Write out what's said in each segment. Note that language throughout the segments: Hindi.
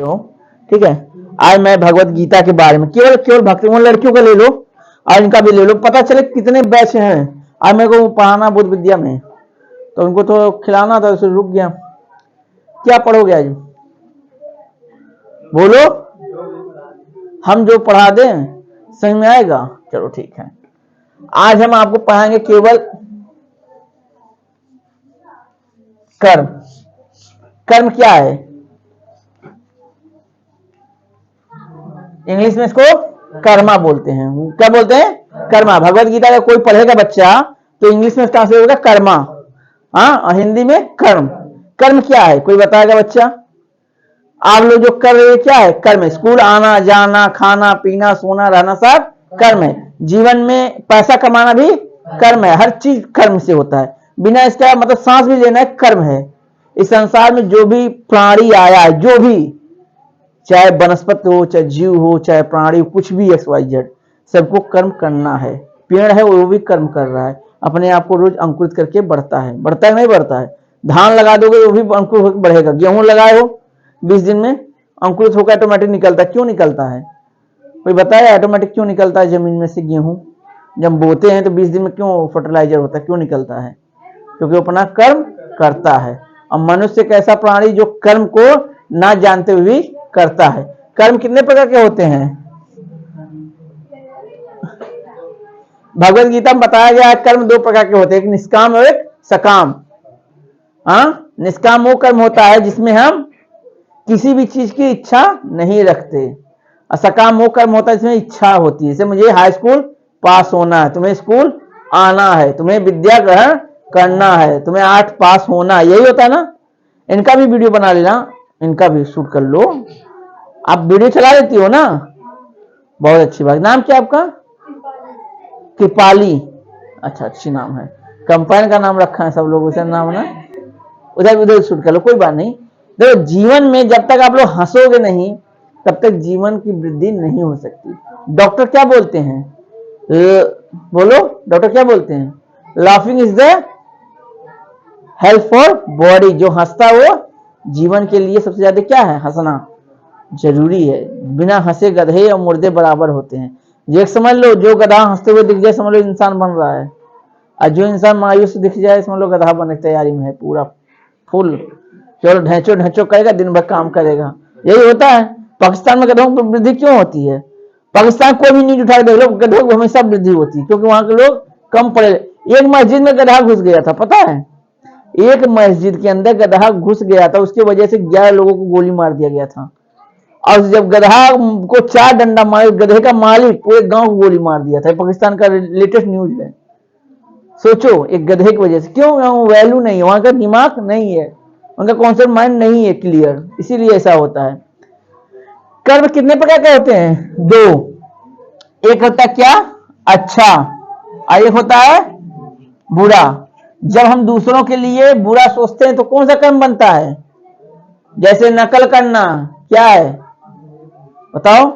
हो, ठीक है। आज मैं भगवत गीता के बारे में केवल केवल भक्ति, वो लड़कियों का ले लो और इनका भी ले लो, पता चले कितने बैच हैं। आज मेरे को पढ़ाना बुद्ध विद्या में, तो उनको तो खिलाना था, उसे रुक गया। क्या पढ़ोगे आज? बोलो, हम जो पढ़ा दें समझ में आएगा? चलो ठीक है। आज हम आपको पढ़ाएंगे केवल कर्म। कर्म क्या है? इंग्लिश में इसको कर्मा बोलते हैं। क्या बोलते हैं? कर्मा। भगवत गीता का कोई पढ़ेगा बच्चा तो इंग्लिश में ट्रांसलेट होगा कर्मा, हाँ, और हिंदी में कर्म। कर्म क्या है कोई बताएगा बच्चा? आप लोग जो कर रहे हैं क्या है? कर्म है। स्कूल आना जाना, खाना पीना, सोना रहना सब कर्म है। जीवन में पैसा कमाना भी कर्म है। हर चीज कर्म से होता है। बिना इसका मतलब सांस भी लेना है कर्म है। इस संसार में जो भी प्राणी आया है, जो भी, चाहे वनस्पति हो, चाहे जीव हो, चाहे प्राणी हो, कुछ भी XYZ, सबको कर्म करना है। पेड़ है वो भी कर्म कर रहा है, अपने आप को रोज अंकुरित करके बढ़ता है। बढ़ता है नहीं बढ़ता है? धान लगा दोगे वो भी अंकुर होकर बढ़ेगा। गेहूं लगाए हो 20 दिन में अंकुरित होकर ऑटोमेटिक निकलता है। क्यों निकलता है? कोई बताया ऑटोमेटिक क्यों निकलता है जमीन में से गेहूं? जब बोते हैं तो 20 दिन में क्यों फर्टिलाइजर होता है? क्यों निकलता है? क्योंकि वो अपना कर्म करता है। और मनुष्य एक ऐसा प्राणी जो कर्म को ना जानते हुए भी करता है। कर्म कितने प्रकार के होते हैं? भगवत गीता में बताया गया है कर्म 2 प्रकार के होते हैं, एक निष्काम और एक सकाम। हाँ, निष्काम वो कर्म होता है जिसमें हम किसी भी चीज की इच्छा नहीं रखते, और सकाम वो कर्म होता है जिसमें इच्छा होती है। जैसे मुझे हाई स्कूल पास होना है, तुम्हें स्कूल आना है, तुम्हें विद्या ग्रहण करना है, तुम्हें 8 पास होना है, यही होता है ना। इनका भी वीडियो बना लेना, इनका भी शूट कर लो। आप वीडियो चला लेती हो ना, बहुत अच्छी बात। नाम क्या आपका? कृपाली। अच्छा, अच्छी नाम है। कंपाइन का नाम रखा है सब लोग, उसे नाम ना, उधर उधर शूट कर लो, कोई बात नहीं। देखो, जीवन में जब तक आप लोग हंसोगे नहीं तब तक जीवन की वृद्धि नहीं हो सकती। डॉक्टर क्या बोलते हैं? बोलो, डॉक्टर क्या बोलते हैं? Laughing is the health for body. जो हंसता वो जीवन के लिए सबसे ज्यादा क्या है? हंसना जरूरी है। बिना हंसे गधे और मुर्दे बराबर होते हैं। ये समझ लो, जो गधा हंसते हुए दिख जाए समझ लो इंसान बन रहा है, और जो इंसान मायूस दिख जाए समझ लो गधा बनने की तैयारी में है पूरा फुल। चलो ढेंचो ढेंचो करेगा, दिन भर काम करेगा। यही होता है। पाकिस्तान में गधों की वृद्धि क्यों होती है? पाकिस्तान कोई भी न्यूज उठा के देख लो, गधों की हमेशा वृद्धि होती है, क्योंकि वहां के लोग कम पढ़े। एक मस्जिद में गधा घुस गया था, पता है? एक मस्जिद के अंदर गधा घुस गया था, उसकी वजह से 11 लोगों को गोली मार दिया गया था। और जब गधा को 4 डंडा मारे, गधे का मालिक पूरे गांव को गोली मार दिया था। पाकिस्तान का लेटेस्ट न्यूज है। सोचो, एक गधे की वजह से। क्यों? वैल्यू नहीं है, वहां का दिमाग नहीं है, उनका कॉन्सेप्ट माइंड नहीं है क्लियर, इसीलिए ऐसा होता है। कर्म कितने प्रकार के होते हैं? 2। एक होता है क्या? अच्छा, और एक होता है बुरा। जब हम दूसरों के लिए बुरा सोचते हैं तो कौन सा कर्म बनता है? जैसे नकल करना, क्या है बताओ?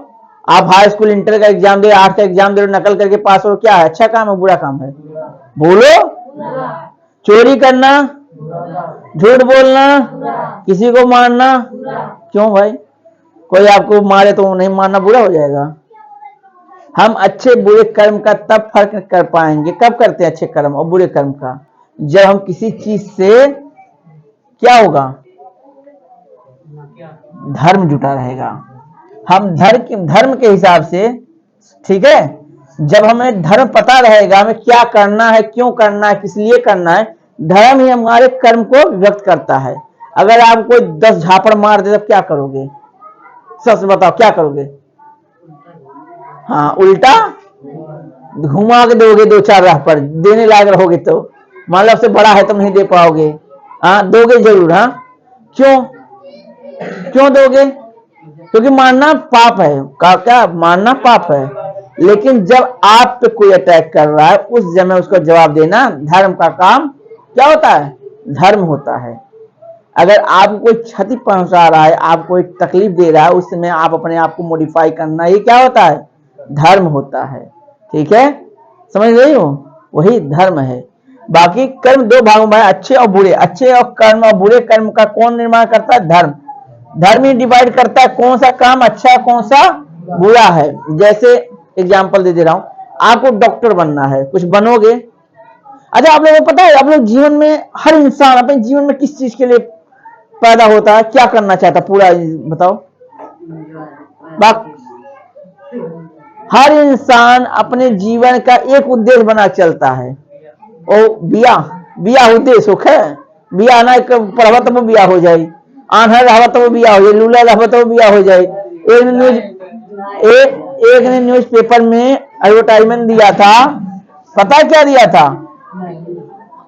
आप हाई स्कूल इंटर का एग्जाम दे, 8 का एग्जाम दे, नकल करके पास हो, क्या है? अच्छा काम है बुरा काम है? बोलो। चोरी करना, झूठ बोलना, किसी को मारना, क्यों भाई? कोई आपको मारे तो नहीं मारना बुरा हो जाएगा? हम अच्छे बुरे कर्म का तब फर्क कर पाएंगे, कब करते हैं अच्छे कर्म और बुरे कर्म का? जब हम किसी चीज से क्या होगा? धर्म जुटा रहेगा। हम धर्म के हिसाब से, ठीक है, जब हमें धर्म पता रहेगा, हमें क्या करना है, क्यों करना है, किस लिए करना है, धर्म ही हमारे कर्म को व्यक्त करता है। अगर आप कोई 10 झापड़ मार दे तब क्या करोगे? सच बताओ, क्या करोगे? हाँ, उल्टा घुमा के दोगे 2-4 राह पर, देने लायक रहोगे तो। मान लो सबसे बड़ा है तुम नहीं दे पाओगे, हाँ दोगे जरूर। हाँ, क्यों? क्यों दोगे? क्योंकि मारना पाप है। क्या? मारना पाप है। लेकिन जब आप पे कोई अटैक कर रहा है उस समय उसको जवाब देना धर्म का काम क्या होता है? धर्म होता है। अगर आपको कोई क्षति पहुंचा रहा है, आपको कोई तकलीफ दे रहा है, उस समय आप अपने आप को मॉडिफाई करना, ये क्या होता है? धर्म होता है। ठीक है, समझ रही हो? वही धर्म है। बाकी कर्म 2 भागों में, अच्छे और बुरे। अच्छे और कर्म और बुरे कर्म का कौन निर्माण करता है? धर्म। धर्म ही डिवाइड करता है कौन सा काम अच्छा कौन सा बुरा है। जैसे एग्जांपल दे रहा हूं, आपको डॉक्टर बनना है, कुछ बनोगे। अच्छा, आप लोगों को पता है आप लोग जीवन में, हर इंसान अपने जीवन में किस चीज के लिए पैदा होता है, क्या करना चाहता है, पूरा बताओ। हर इंसान अपने जीवन का एक उद्देश्य बना चलता है। ओ बिया बिया उद्देश्य सुख है। बिया ना पढ़वा तो वो बिया हो जाए, आन्हर रहा तो वो बिया हो जाए, लूला रहा तो वो बिया हो जाए। एक ने न्यूज पेपर में एडवर्टाइजमेंट दिया था, पता क्या दिया था?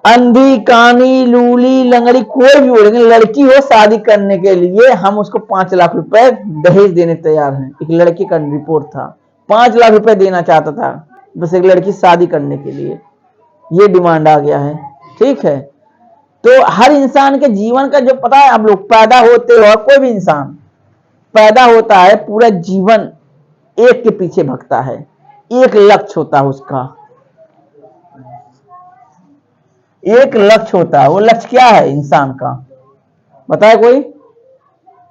अंधी कानी लूली लंगड़ी कोई भी हो, लेकिन लड़की हो शादी करने के लिए हम उसको 5 लाख रुपए दहेज देने तैयार हैं। एक लड़की का रिपोर्ट था, 5 लाख रुपए देना चाहता था बस एक लड़की शादी करने के लिए। ये डिमांड आ गया है, ठीक है। तो हर इंसान के जीवन का जो पता है, आप लोग पैदा होते हो, कोई भी इंसान पैदा होता है, पूरा जीवन एक के पीछे भगता है, एक लक्ष्य होता है उसका, एक लक्ष्य होता है। वो लक्ष्य क्या है इंसान का, बताए कोई?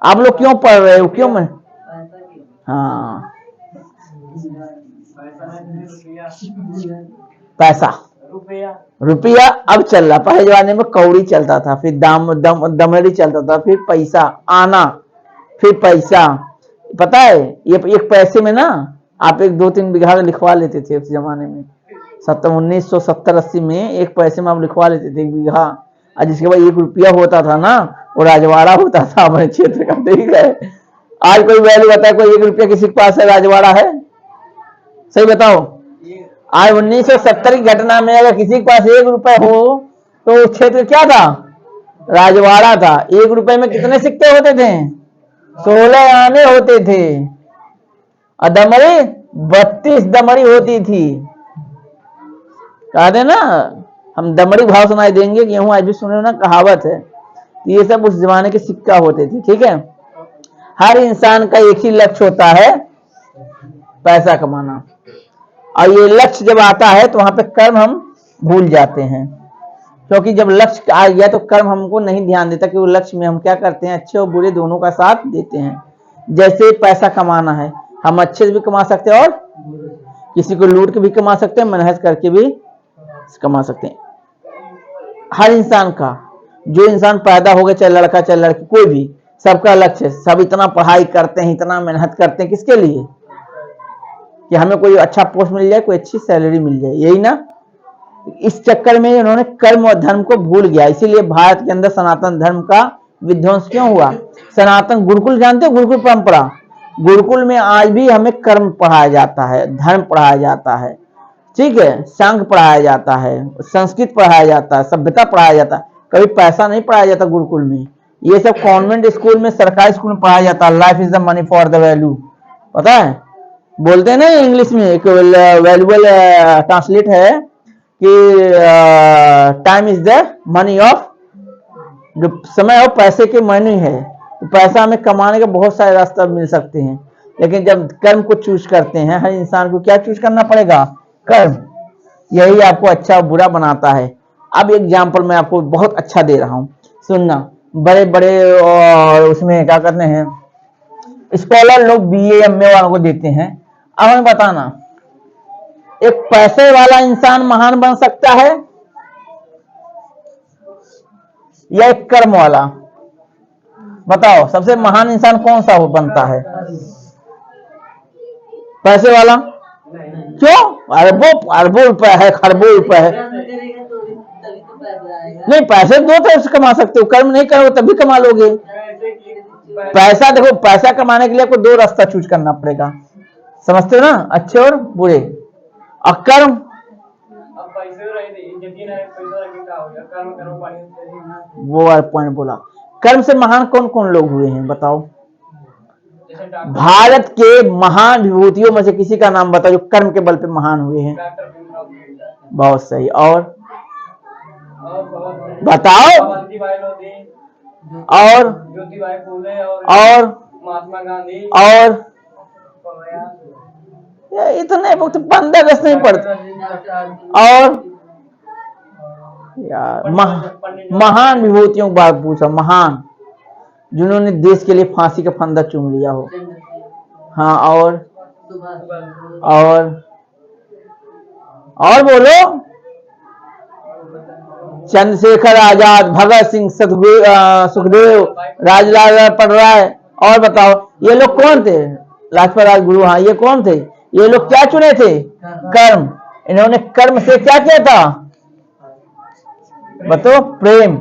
आप लोग क्यों पढ़ रहे हो, क्यों? मैं हाँ, पैसा रुपया अब चल रहा, पहले जमाने में कौड़ी चलता था, फिर दमड़ी चलता था, फिर पैसा आना, फिर पैसा। पता है ये एक पैसे में ना आप एक 2-3 बीघा लिखवा लेते थे उस जमाने में। 1970-80 में एक पैसे में आप लिखवा लेते थे 1 बीघा, और जिसके बाद 1 रुपया होता था ना, वो राजवाड़ा होता था हमारे क्षेत्र का, ठीक है। आज कोई वैल्यू बताए, कोई 1 रुपया किसी के पास है, राजवाड़ा है? सही बताओ। आज 1970 की घटना में अगर किसी के पास 1 रुपया हो तो उस क्षेत्र क्या था? राजवाड़ा था। 1 रुपए में कितने सिक्के होते थे? 16 आने होते थे, और दमड़ी 32 दमड़ी होती थी। कहते ना हम दमड़ी भाव सुनाई देंगे, गेहूं आज भी सुने ना, कहावत है। ये सब उस जमाने के सिक्का होते थे, ठीक है। हर इंसान का एक ही लक्ष्य होता है, पैसा कमाना। और ये लक्ष्य जब आता है तो वहां पे कर्म हम भूल जाते हैं, क्योंकि जब लक्ष्य आ गया तो कर्म हमको नहीं ध्यान देता कि वो लक्ष्य में हम क्या करते हैं, अच्छे और बुरे दोनों का साथ देते हैं। जैसे पैसा कमाना है, हम अच्छे से भी कमा सकते हैं और किसी को लूट के भी कमा सकते हैं, मेहनत करके भी कमा सकते हैं। हर इंसान का, जो इंसान पैदा हो गया, चाहे लड़का चाहे लड़की, कोई भी, सबका लक्ष्य, सब इतना पढ़ाई करते हैं, इतना मेहनत करते हैं, किसके लिए? कि हमें कोई अच्छा पोस्ट मिल जाए, कोई अच्छी सैलरी मिल जाए, यही ना। इस चक्कर में उन्होंने कर्म और धर्म को भूल गया। इसीलिए भारत के अंदर सनातन धर्म का विध्वंस क्यों हुआ? सनातन गुरुकुल जानते हो, गुरुकुल परंपरा, गुरुकुल में आज भी हमें कर्म पढ़ाया जाता है, धर्म पढ़ाया जाता है, ठीक है, सांख्य पढ़ाया जाता है, संस्कृत पढ़ाया जाता है, सभ्यता पढ़ाया जाता है। कभी पैसा नहीं पढ़ाया जाता गुरुकुल में। ये सब कॉन्वेंट स्कूल में, सरकारी स्कूल में पढ़ाया जाता है। Life is the money for the value, पता है, बोलते हैं ना इंग्लिश में, एक वैल्यूबल ट्रांसलेट है कि time is the money of, जो समय और पैसे के मनी है। तो पैसा हमें कमाने के बहुत सारे रास्ते मिल सकते हैं, लेकिन जब कर्म को चूज करते हैं, हर इंसान को क्या चूज करना पड़ेगा? कर्म। यही आपको अच्छा और बुरा बनाता है। अब एग्जाम्पल मैं आपको बहुत अच्छा दे रहा हूं, सुनना। बड़े बड़े और उसमें क्या करते हैं, स्कॉलर लोग BA MA वालों को देते हैं। अब हमें बताना, एक पैसे वाला इंसान महान बन सकता है या एक कर्म वाला? बताओ, सबसे महान इंसान कौन सा हो बनता है? पैसे वाला। क्यों? अरबों रुपए है, खरबों रुपए है। नहीं, पैसे दो तरफ से कमा सकते हो, कर्म नहीं करोगे तभी कमा लोगे। पैसा देखो, पैसा कमाने के लिए आपको 2 रास्ता चूज करना पड़ेगा, समझते हो ना, अच्छे और बुरे। और कर्म, वो पॉइंट बोला। कर्म से महान कौन कौन लोग हुए हैं बताओ? भारत के महान विभूतियों में से किसी का नाम बताओ जो कर्म के बल पे महान हुए हैं। बहुत सही। और बताओ। और महात्मा गांधी और इतने वक्त 15 अगस्त नहीं पढ़ते। और यार महान विभूतियों की बात पूछा, महान जिन्होंने देश के लिए फांसी का फंदा चूम लिया हो। हाँ, और बोलो। चंद्रशेखर आजाद, भगत सिंह, सुखदेव, राजलाल पटराय। और बताओ ये लोग कौन थे? लाजपत राय गुरु। हाँ, ये कौन थे? ये लोग क्या चुने थे? कर्म। इन्होंने कर्म से क्या किया था? बताओ, प्रेम।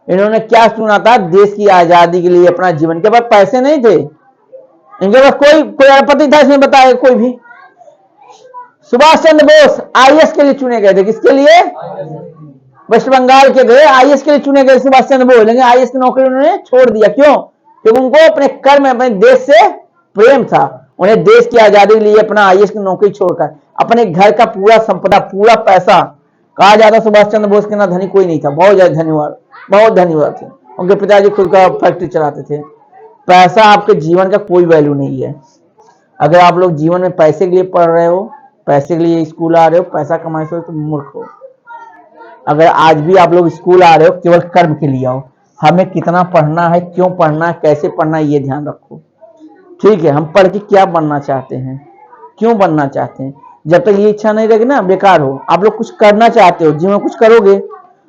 इन्होंने क्या चुना था? देश की आजादी के लिए अपना जीवन। के पास पैसे नहीं थे, इनके पास कोई अरबपति था इसमें बताया कोई भी? सुभाष चंद्र बोस आईएएस के लिए चुने गए थे। किसके लिए? वेस्ट बंगाल के थे, आईएएस के लिए चुने गए सुभाष चंद्र बोस, लेकिन आईएएस की नौकरी उन्होंने छोड़ दिया। क्यों? क्योंकि उनको अपने कर्म, अपने देश से प्रेम था। उन्हें देश की आजादी के लिए अपना आईएएस की नौकरी छोड़कर अपने घर का पूरा संपदा, पूरा पैसा, कहा जाता सुभाष चंद्र बोस के ना धनी कोई नहीं था, बहुत ज्यादा धन्यवाद, बहुत धन्यवाद थे। उनके पिताजी खुद का फैक्ट्री चलाते थे। पैसा आपके जीवन का कोई वैल्यू नहीं है। अगर आप लोग जीवन में पैसे के लिए पढ़ रहे हो, पैसे के लिए स्कूल आ रहे हो, पैसा कमाए हो, तो मूर्ख हो। अगर आज भी आप लोग स्कूल आ रहे हो, केवल कर्म के लिए आओ। हमें कितना पढ़ना है, क्यों पढ़ना है, कैसे पढ़ना है, ये ध्यान रखो। ठीक है, हम पढ़ के क्या बनना चाहते हैं, क्यों बनना चाहते हैं। जब तक ये इच्छा नहीं रहेगी ना, बेकार हो। आप लोग कुछ करना चाहते हो, जीवन में कुछ करोगे,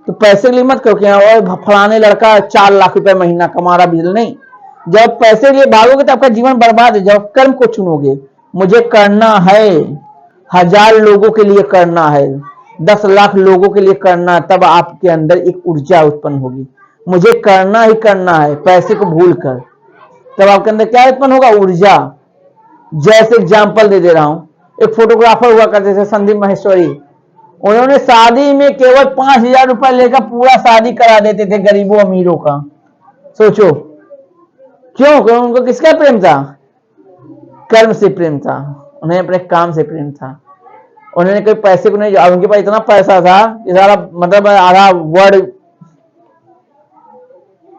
तो पैसे के लिए मत करो कि और फलाने लड़का 4 लाख रुपए महीना कमा रहा, बिजली नहीं। जब पैसे के लिए भागोगे तो आपका जीवन बर्बाद है। जब कर्म को चुनोगे, मुझे करना है, 1000 लोगों के लिए करना है, 10 लाख लोगों के लिए करना, तब आपके अंदर एक ऊर्जा उत्पन्न होगी। मुझे करना ही करना है, पैसे को भूलकर, तब आपके अंदर क्या उत्पन्न होगा? ऊर्जा। जैसे एग्जाम्पल दे रहा हूं, एक फोटोग्राफर हुआ करते थे संदीप माहेश्वरी। उन्होंने शादी में केवल 5000 रुपए लेकर पूरा शादी करा देते थे गरीबों अमीरों का। सोचो क्यों? क्यों? उनको किसका प्रेम था? कर्म से प्रेम था, उन्हें अपने काम से प्रेम था। उन्होंने कोई पैसे को नहीं, उनके पास इतना पैसा था कि सारा मतलब आधा वर्ड,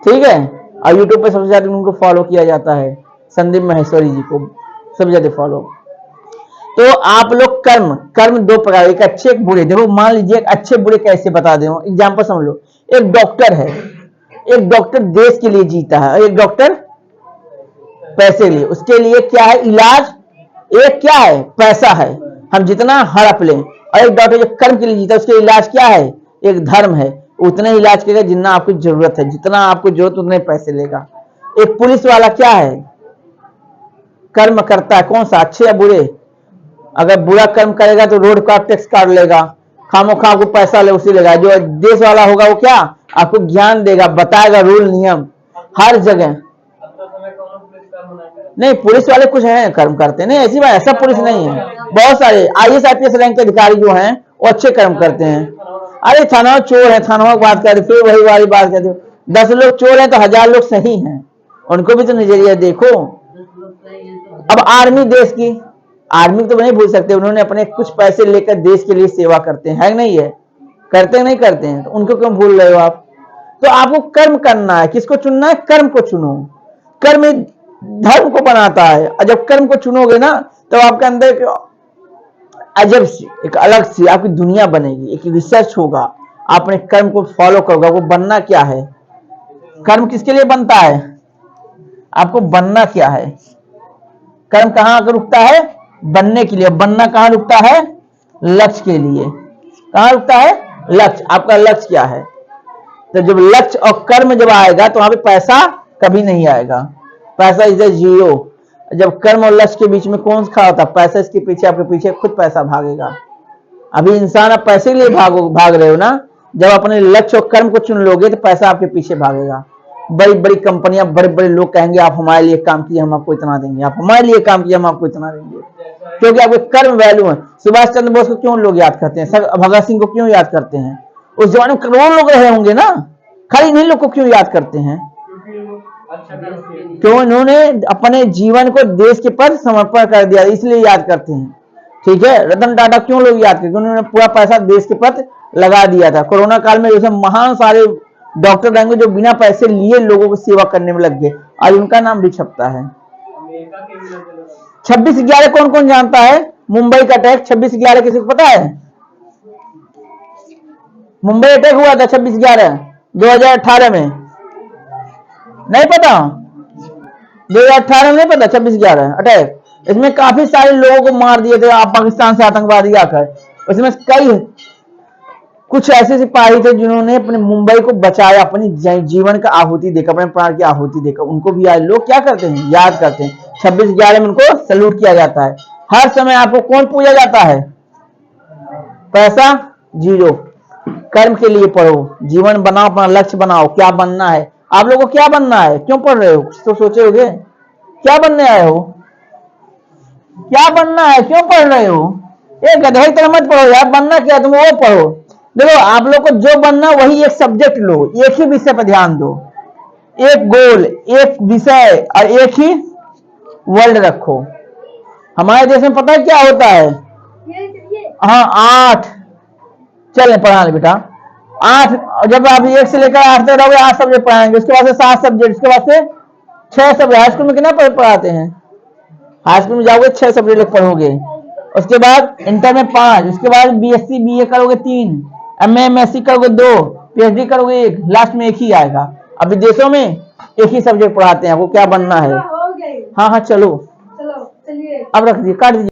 ठीक है। और यूट्यूब पे सबसे ज्यादा उनको फॉलो किया जाता है, संदीप माहेश्वरी जी को सबसे ज्यादा फॉलो। तो आप लोग कर्म 2 प्रकार, एक अच्छे एक बुरे। देखो, मान लीजिए अच्छे बुरे कैसे बता दे, एग्जाम्पल समझ लो। एक डॉक्टर है, एक डॉक्टर देश के लिए जीता है, एक डॉक्टर पैसे के लिए। उसके लिए क्या है? इलाज। एक क्या है? पैसा है, हम जितना हड़प लें। और एक डॉक्टर जो कर्म के लिए जीता है, उसके इलाज क्या है? एक धर्म है, उतने इलाज करेगा जितना आपकी जरूरत है, जितना आपको जरूरत उतने पैसे लेगा। एक पुलिस वाला क्या है? कर्म करता है, कौन सा? अच्छे या बुरे? अगर बुरा कर्म करेगा तो रोड का टैक्स काट लेगा, खामोखा आपको पैसा ले उसी लेगा। जो देश वाला होगा वो क्या? आपको ज्ञान देगा, बताएगा रूल नियम हर जगह। नहीं, पुलिस वाले कुछ हैं कर्म करते नहीं, ऐसी बात, ऐसा पुलिस नहीं है। बहुत सारे आईएएस आईपीएस रैंक के अधिकारी जो हैं वो अच्छे कर्म करते हैं। अरे थाना चोर है, थाना की बात करते, फिर वही वाली बात करते। 10 लोग चोर हैं तो 1000 लोग सही हैं, उनको भी तो नजरिया देखो। अब आर्मी, देश की आर्मी तो नहीं भूल सकते, उन्होंने अपने कुछ पैसे लेकर देश के लिए सेवा करते हैं, नहीं है? करते नहीं करते हैं, तो उनको क्यों भूल रहे हो आप? तो आपको कर्म करना है। किसको चुनना है? कर्म को चुनो। कर्म धर्म को बनाता है, और जब कर्म को चुनोगे ना, तो आपके अंदर एक अजब सी, एक अलग सी आपकी दुनिया बनेगी, एक रिसर्च होगा। आपने कर्म को फॉलो करोगे। वो बनना क्या है? कर्म किसके लिए बनता है? आपको बनना क्या है? कर्म कहां आकर रुकता है? बनने के लिए। बनना कहां रुकता है? लक्ष्य के लिए। कहां रुकता है? लक्ष्य। आपका लक्ष्य क्या है? तो जब लक्ष्य और कर्म जब आएगा तो वहां पे पैसा कभी नहीं आएगा। पैसा इज जीरो। जब कर्म और लक्ष्य के बीच में कौन खड़ा होता है? पैसा। इसके पीछे, आपके पीछे खुद पैसा भागेगा। अभी इंसान आप पैसे के लिए भाग रहे हो ना, जब अपने लक्ष्य और कर्म को चुन लोगे तो पैसा आपके पीछे भागेगा। बड़ी बड़ी कंपनियां, बड़े बड़े लोग कहेंगे आप हमारे लिए काम किए, हम आपको इतना देंगे, आप हमारे लिए काम किए, हम आपको इतना देंगे, क्योंकि आपके कर्म वैल्यू है। सुभाष चंद्र बोस को क्यों लोग याद करते हैं? भगत सिंह को क्यों याद करते हैं? उस जमाने में करोड़ों लोग रहे होंगे ना, खाली इन्हीं लोग को क्यों याद करते हैं? क्यों? इन्होंने अपने जीवन को देश के प्रति समर्पण कर दिया, इसलिए याद करते हैं। ठीक है। रतन टाटा क्यों लोग याद करते हैं? उन्होंने पूरा पैसा देश के प्रति लगा दिया था। कोरोना काल में जैसे महान सारे डॉक्टर रहेंगे जो बिना पैसे लिए लोगों की सेवा करने में लग गए, आज उनका नाम भी छपता है। 26/11 कौन कौन जानता है? मुंबई का अटैक 26/11 किसी को पता है? मुंबई अटैक हुआ था 26/11 2018 में, नहीं पता? 2018 नहीं पता, 26/11 अटैक, इसमें काफी सारे लोगों को मार दिए थे आप पाकिस्तान से आतंकवादी आकर। उसमें कई कुछ ऐसे सिपाही थे जिन्होंने अपने मुंबई को बचाया, अपनी जीवन का आहुति देकर, अपने प्राण की आहुति देकर। उनको भी आज लोग क्या करते हैं, याद करते हैं। 26/11 में उनको सैल्यूट किया जाता है। हर समय आपको कौन पूजा जाता है? पैसा जीरो, कर्म के लिए पढ़ो, जीवन बनाओ, अपना लक्ष्य बनाओ, क्या बनना है आप लोगों को, क्या बनना है, क्यों पढ़ रहे हो, तो सोचे होगे क्या बनने आए हो, क्या बनना है, क्यों पढ़ रहे हो? ये गधे की तरह मत पढ़ो यार, बनना क्या तुम वो पढ़ो। देखो आप लोग को जो बनना वही एक सब्जेक्ट लो, एक ही विषय पर ध्यान दो, एक गोल, एक विषय और एक ही वर्ल्ड रखो। हमारे देश में पता है क्या होता है? हाँ 8, चलें पढ़ा ले बेटा, 8, जब आप 1 से लेकर 8 तक रहोगे 8 सब्जेक्ट पढ़ाएंगे, उसके बाद से 7 सब्जेक्ट, उसके बाद से 6 सब्जेक्ट। हाई स्कूल में कितना पढ़ाते हैं? हाई स्कूल में जाओगे 6 सब्जेक्ट पढ़ोगे, उसके बाद इंटर में 5, उसके बाद बीएससी बीए करोगे 3, एमए एमएससी करोगे 2, पीएचडी करोगे 1, लास्ट में 1 ही आएगा। अब विदेशों में 1 ही सब्जेक्ट पढ़ाते हैं, आपको क्या बनना है। हाँ हाँ चलो, अब रख दिए, काट दीजिए।